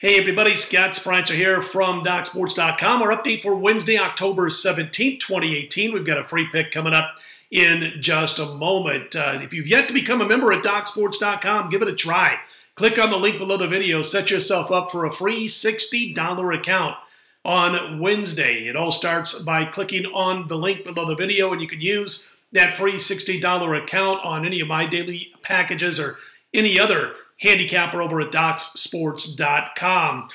Hey everybody, Scott Spreitzer here from DocSports.com. Our update for Wednesday, October 17th, 2018. We've got a free pick coming up in just a moment. If you've yet to become a member at DocSports.com, give it a try. Click on the link below the video. Set yourself up for a free $60 account on Wednesday. It all starts by clicking on the link below the video, and you can use that free $60 account on any of my daily packages or any other handicapper over at DocSports.com.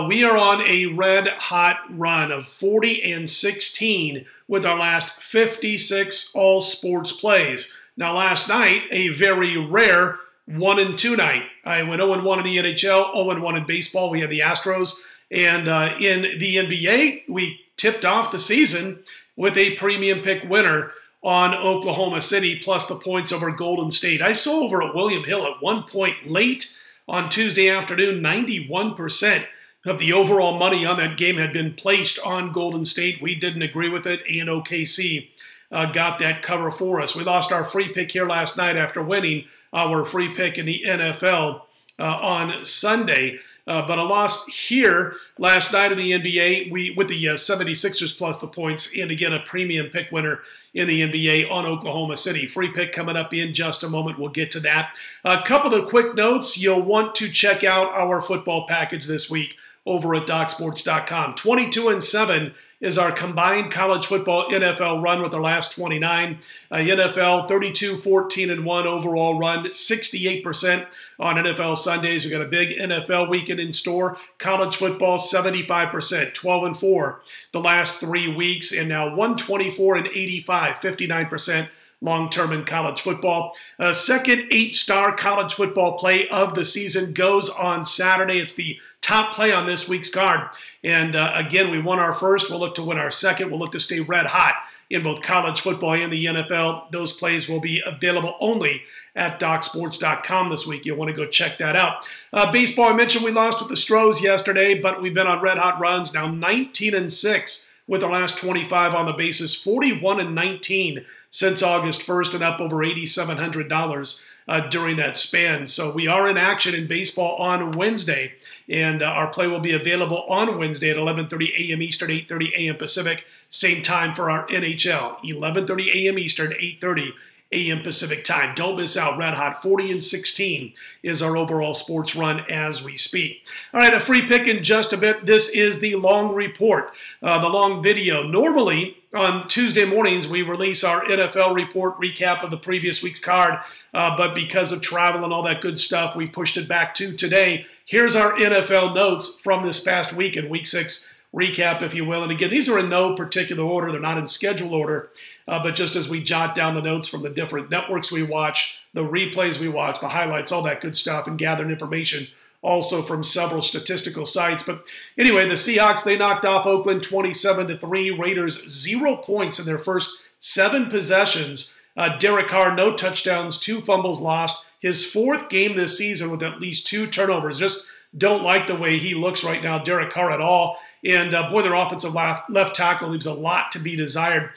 We are on a red-hot run of 40-16 with our last 56 all-sports plays. Now, last night, a very rare 1-2 night. I went 0-1 in the NHL, 0-1 in baseball. We had the Astros. And in the NBA, we tipped off the season with a premium pick winner on Oklahoma City, plus the points over Golden State. I saw over at William Hill at one point late on Tuesday afternoon, 91% of the overall money on that game had been placed on Golden State. We didn't agree with it, and OKC got that cover for us. We lost our free pick here last night after winning our free pick in the NFL on Sunday. But a loss here last night in the NBA with the 76ers plus the points, and again, a premium pick winner in the NBA on Oklahoma City. Free pick coming up in just a moment. We'll get to that. A couple of quick notes. You'll want to check out our football package this week over at DocSports.com. 22-7 is our combined college football NFL run with our last 29. NFL 32-14-1 overall run, 68% on NFL Sundays. We've got a big NFL weekend in store. College football, 75%, 12-4 the last 3 weeks, and now 124-85, 59% long-term in college football. Second 8-star college football play of the season goes on Saturday. It's the top play on this week's card. And again, we won our first. We'll look to win our second. We'll look to stay red hot in both college football and the NFL. Those plays will be available only at DocSports.com this week. You'll want to go check that out. Baseball, I mentioned we lost with the Stros yesterday, but we've been on red hot runs now, 19-6 with our last 25 on the basis, 41-19 since August 1st, and up over $8,700 during that span. So we are in action in baseball on Wednesday, and our play will be available on Wednesday at 11:30 a.m. Eastern, 8:30 a.m. Pacific. Same time for our NHL, 11:30 a.m. Eastern, 8:30 a.m. Pacific time. Don't miss out. Red hot 40-16 is our overall sports run as we speak. All right, a free pick in just a bit. This is the long report, the long video. Normally, on Tuesday mornings, we release our NFL report recap of the previous week's card, but because of travel and all that good stuff, we pushed it back to today. Here's our NFL notes from this past week in Week 6 recap, if you will. And again, these are in no particular order. They're not in schedule order, but just as we jot down the notes from the different networks we watch, the replays we watch, the highlights, all that good stuff, and gathering information also from several statistical sites. But anyway, the Seahawks, they knocked off Oakland 27-3. Raiders 0 points in their first 7 possessions. Derek Carr, no touchdowns, 2 fumbles lost. His 4th game this season with at least 2 turnovers. Just don't like the way he looks right now, Derek Carr, at all. And boy, their offensive left tackle leaves a lot to be desired.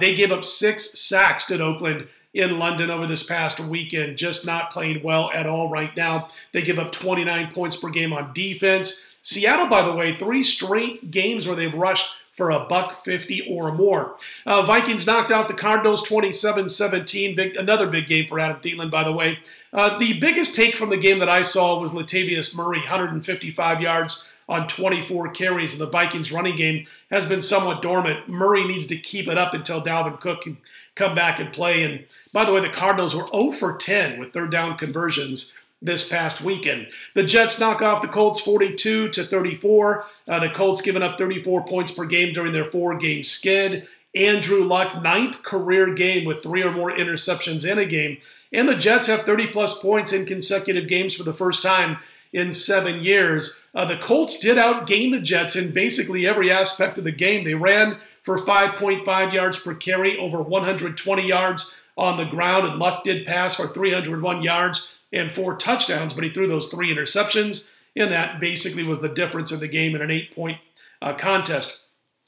They gave up 6 sacks to Oakland in London over this past weekend, just not playing well at all right now. They give up 29 points per game on defense. Seattle, by the way, 3 straight games where they've rushed for $150 or more. Vikings knocked out the Cardinals 27-17. Another big game for Adam Thielen, by the way. The biggest take from the game that I saw was Latavius Murray, 155 yards on 24 carries. And the Vikings running game has been somewhat dormant. Murray needs to keep it up until Dalvin Cook can come back and play. And by the way, the Cardinals were 0 for 10 with third down conversions this past weekend. The Jets knock off the Colts 42-34. The Colts giving up 34 points per game during their 4-game skid. Andrew Luck, 9th career game with 3 or more interceptions in a game. And the Jets have 30-plus points in consecutive games for the first time in 7 years. The Colts did outgain the Jets in basically every aspect of the game. They ran for 5.5 yards per carry, over 120 yards on the ground, and Luck did pass for 301 yards and 4 touchdowns, but he threw those 3 interceptions, and that basically was the difference in the game in an 8-point contest.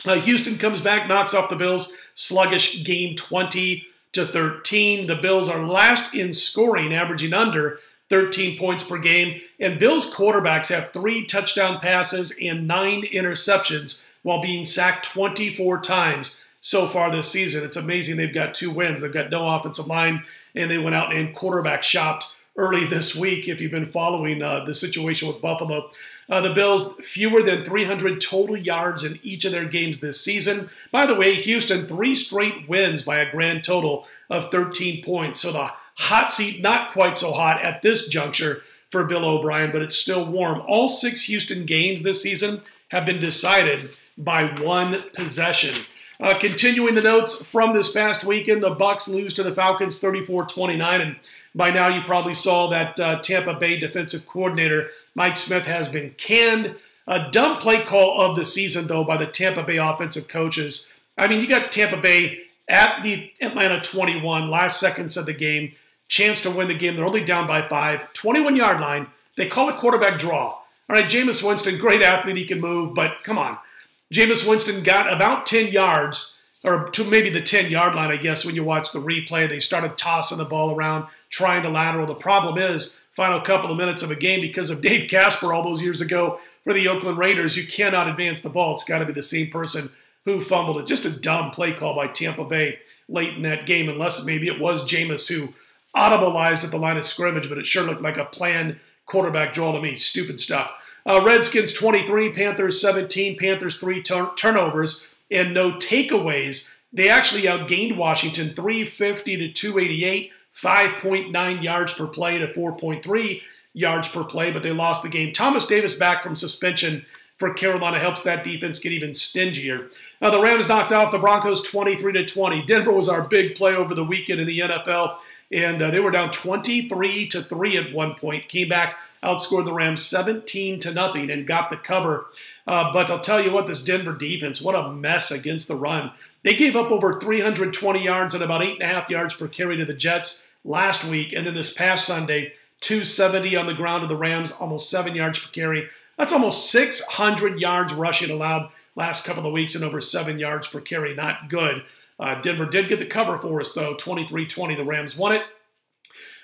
Houston comes back, knocks off the Bills, sluggish game 20-13. The Bills are last in scoring, averaging under 13 points per game. And Bills quarterbacks have 3 touchdown passes and 9 interceptions while being sacked 24 times so far this season. It's amazing they've got 2 wins. They've got no offensive line, and they went out and quarterback shopped early this week, if you've been following the situation with Buffalo. The Bills, fewer than 300 total yards in each of their games this season. By the way, Houston, 3 straight wins by a grand total of 13 points. So the hot seat, not quite so hot at this juncture for Bill O'Brien, but it's still warm. All 6 Houston games this season have been decided by 1 possession. Continuing the notes from this past weekend, the Bucs lose to the Falcons 34-29, and by now you probably saw that Tampa Bay defensive coordinator Mike Smith has been canned. A dumb play call of the season, though, by the Tampa Bay offensive coaches. I mean, you got Tampa Bay at the Atlanta 21, last seconds of the game, chance to win the game. They're only down by 5, 21-yard line. They call it quarterback draw. All right, Jameis Winston, great athlete, he can move, but come on. Jameis Winston got about 10 yards, or to maybe the 10-yard line, I guess, when you watch the replay. They started tossing the ball around, trying to lateral. The problem is, final couple of minutes of a game, because of Dave Casper all those years ago for the Oakland Raiders, you cannot advance the ball. It's got to be the same person who fumbled it. Just a dumb play call by Tampa Bay late in that game, unless maybe it was Jameis who audibilized at the line of scrimmage, but it sure looked like a planned quarterback draw to me. Stupid stuff. Redskins 23, Panthers 17, Panthers 3 turnovers, and no takeaways. They actually outgained Washington 350 to 288, 5.9 yards per play to 4.3 yards per play, but they lost the game. Thomas Davis back from suspension for Carolina helps that defense get even stingier. Now the Rams knocked off the Broncos 23-20. Denver was our big play over the weekend in the NFL. And they were down 23-3 at one point. Came back, outscored the Rams 17-0, and got the cover. But I'll tell you what, this Denver defense, what a mess against the run. They gave up over 320 yards and about 8.5 yards per carry to the Jets last week. And then this past Sunday, 270 on the ground to the Rams, almost 7 yards per carry. That's almost 600 yards rushing allowed last couple of weeks and over 7 yards per carry. Not good. Denver did get the cover for us, though, 23-20. The Rams won it.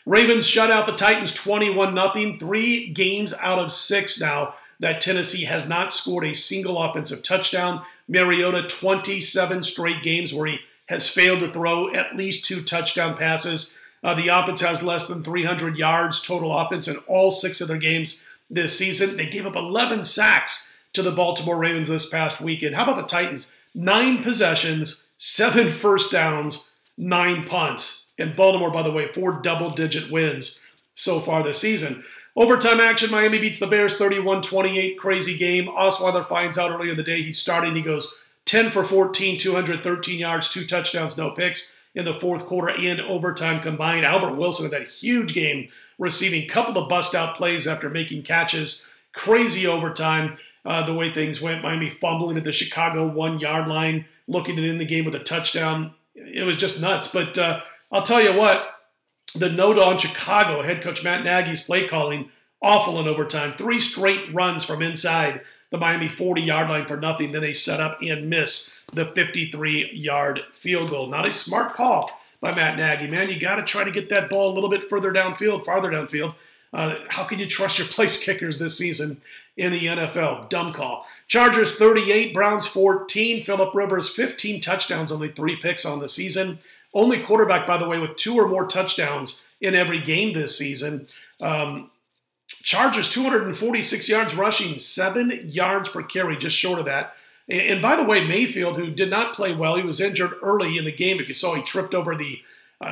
Ravens shut out the Titans 21-0. 3 games out of 6 now that Tennessee has not scored a single offensive touchdown. Mariota, 27 straight games where he has failed to throw at least 2 touchdown passes. The offense has less than 300 yards total offense in all 6 of their games this season. They gave up 11 sacks to the Baltimore Ravens this past weekend. How about the Titans? 9 possessions, 7 first downs, 9 punts. And Baltimore, by the way, 4 double-digit wins so far this season. Overtime action, Miami beats the Bears 31-28. Crazy game. Osweiler finds out earlier in the day he's starting. He goes 10 for 14, 213 yards, 2 touchdowns, no picks in the fourth quarter and overtime combined. Albert Wilson had that huge game, receiving a couple of bust-out plays after making catches. Crazy overtime. The way things went, Miami fumbling at the Chicago 1-yard line, looking to end the game with a touchdown. It was just nuts. But I'll tell you what, the note on Chicago, head coach Matt Nagy's play calling, awful in overtime. 3 straight runs from inside the Miami 40-yard line for nothing. Then they set up and miss the 53-yard field goal. Not a smart call by Matt Nagy. Man, you got to try to get that ball a little bit farther downfield. How can you trust your place kickers this season in the NFL? Dumb call. Chargers 38, Browns 14. Phillip Rivers 15 touchdowns, only 3 picks on the season. Only quarterback, by the way, with 2 or more touchdowns in every game this season. Chargers 246 yards rushing, 7 yards per carry, just short of that. And by the way, Mayfield, who did not play well, he was injured early in the game. If you saw, he tripped over the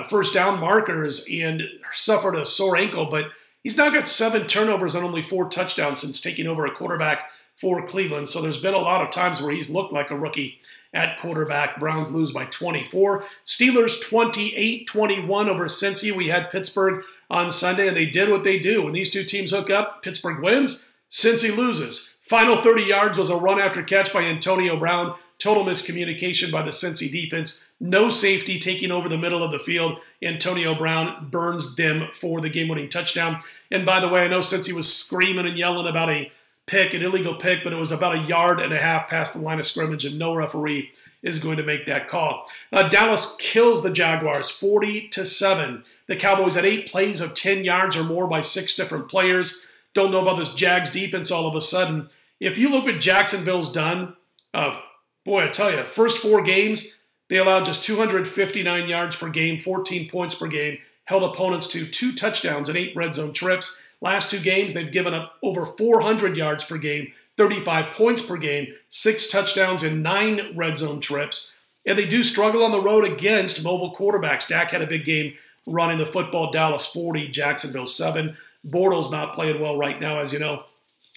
first down markers and suffered a sore ankle, but he's now got 7 turnovers and only 4 touchdowns since taking over a quarterback for Cleveland. So there's been a lot of times where he's looked like a rookie at quarterback. Browns lose by 24. Steelers 28-21 over Cincy. We had Pittsburgh on Sunday, and they did what they do. When these two teams hook up, Pittsburgh wins, Cincy loses. Final 30 yards was a run after catch by Antonio Brown. Total miscommunication by the Cincy defense. No safety taking over the middle of the field. Antonio Brown burns them for the game-winning touchdown. And by the way, I know Cincy was screaming and yelling about a pick, an illegal pick, but it was about 1.5 yards past the line of scrimmage, and no referee is going to make that call. Dallas kills the Jaguars 40-7. The Cowboys had 8 plays of 10 yards or more by 6 different players. Don't know about this Jags defense all of a sudden. If you look what Jacksonville's done, boy, I tell you, first 4 games, they allowed just 259 yards per game, 14 points per game, held opponents to 2 touchdowns and 8 red zone trips. Last 2 games, they've given up over 400 yards per game, 35 points per game, 6 touchdowns and 9 red zone trips. And they do struggle on the road against mobile quarterbacks. Dak had a big game running the football. Dallas 40, Jacksonville 7. Bortles not playing well right now, as you know.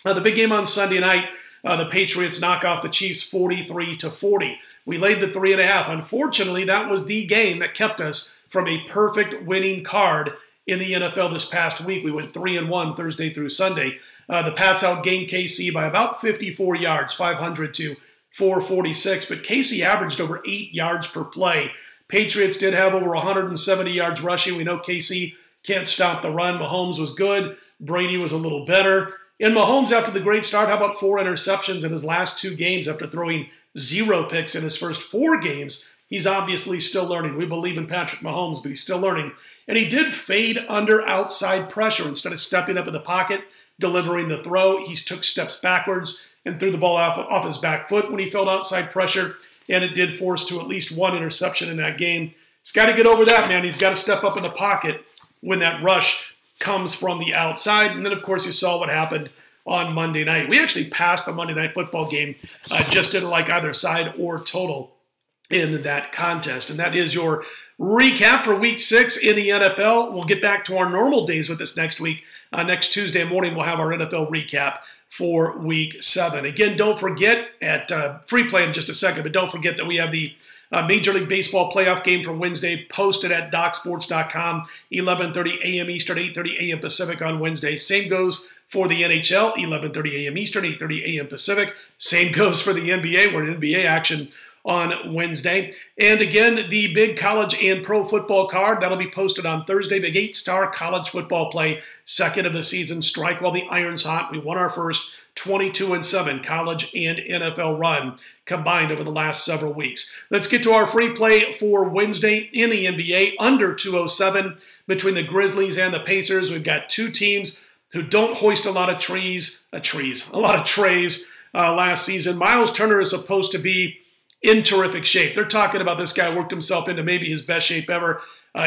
The big game on Sunday night, the Patriots knock off the Chiefs 43-40. We laid the 3.5. Unfortunately, that was the game that kept us from a perfect winning card in the NFL this past week. We went 3-1 Thursday through Sunday. The Pats outgained KC by about 54 yards, 500-446. But KC averaged over 8 yards per play. Patriots did have over 170 yards rushing. We know KC can't stop the run. Mahomes was good. Brady was a little better. And Mahomes, after the great start, how about 4 interceptions in his last 2 games after throwing 0 picks in his first 4 games? He's obviously still learning. We believe in Patrick Mahomes, but he's still learning. And he did fade under outside pressure. Instead of stepping up in the pocket, delivering the throw, he took steps backwards and threw the ball off his back foot when he felt outside pressure. And it did force to at least 1 interception in that game. He's got to get over that, man. He's got to step up in the pocket when that rush comes from the outside. And then, of course, you saw what happened on Monday night. We actually passed the Monday Night Football game. Just didn't like either side or total in that contest. And that is your recap for Week 6 in the NFL. We'll get back to our normal days with this next week. Next Tuesday morning, we'll have our NFL recap for Week 7. Again, don't forget, at free play in just a second, but don't forget that we have the Major League Baseball playoff game from Wednesday posted at DocSports.com, 11:30 a.m. Eastern, 8:30 a.m. Pacific on Wednesday. Same goes for the NHL, 11:30 a.m. Eastern, 8:30 a.m. Pacific. Same goes for the NBA. We're in NBA action on Wednesday. And again, the big college and pro football card, that'll be posted on Thursday. Big 8-star college football play, second of the season. Strike while the iron's hot. We won our first 22-7 college and NFL run combined over the last several weeks. Let's get to our free play for Wednesday in the NBA. Under 207 between the Grizzlies and the Pacers. We've got 2 teams who don't hoist a lot of trays last season. Miles Turner is supposed to be in terrific shape. They're talking about this guy worked himself into maybe his best shape ever.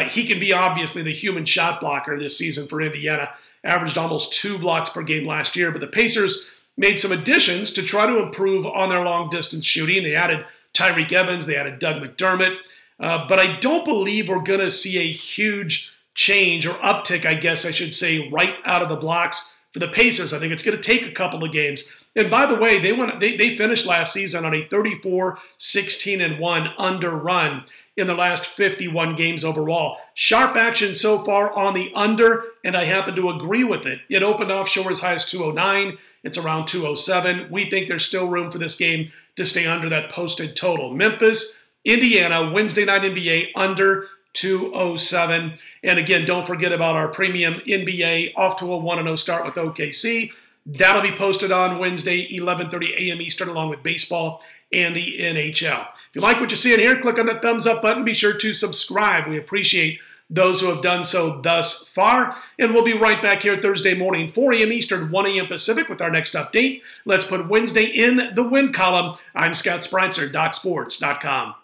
He can be obviously the human shot blocker this season for Indiana. Averaged almost 2 blocks per game last year. But the Pacers made some additions to try to improve on their long-distance shooting. They added Tyreek Evans. They added Doug McDermott. But I don't believe we're going to see a huge change or uptick, I guess I should say, right out of the blocks for the Pacers. I think it's going to take a couple of games. And by the way, they finished last season on a 34-16-1 under run in the last 51 games overall. Sharp action so far on the under, and I happen to agree with it. It opened offshore as high as 209. It's around 207. We think there's still room for this game to stay under that posted total. Memphis, Indiana, Wednesday night NBA, under 207. And again, don't forget about our premium NBA off to a 1-0 start with OKC. That'll be posted on Wednesday, 11:30 a.m. Eastern, along with baseball and the NHL. If you like what you see in here, click on that thumbs up button. Be sure to subscribe. We appreciate those who have done so thus far. And we'll be right back here Thursday morning, 4 a.m. Eastern, 1 a.m. Pacific with our next update. Let's put Wednesday in the win column. I'm Scott Spreitzer, DocSports.com.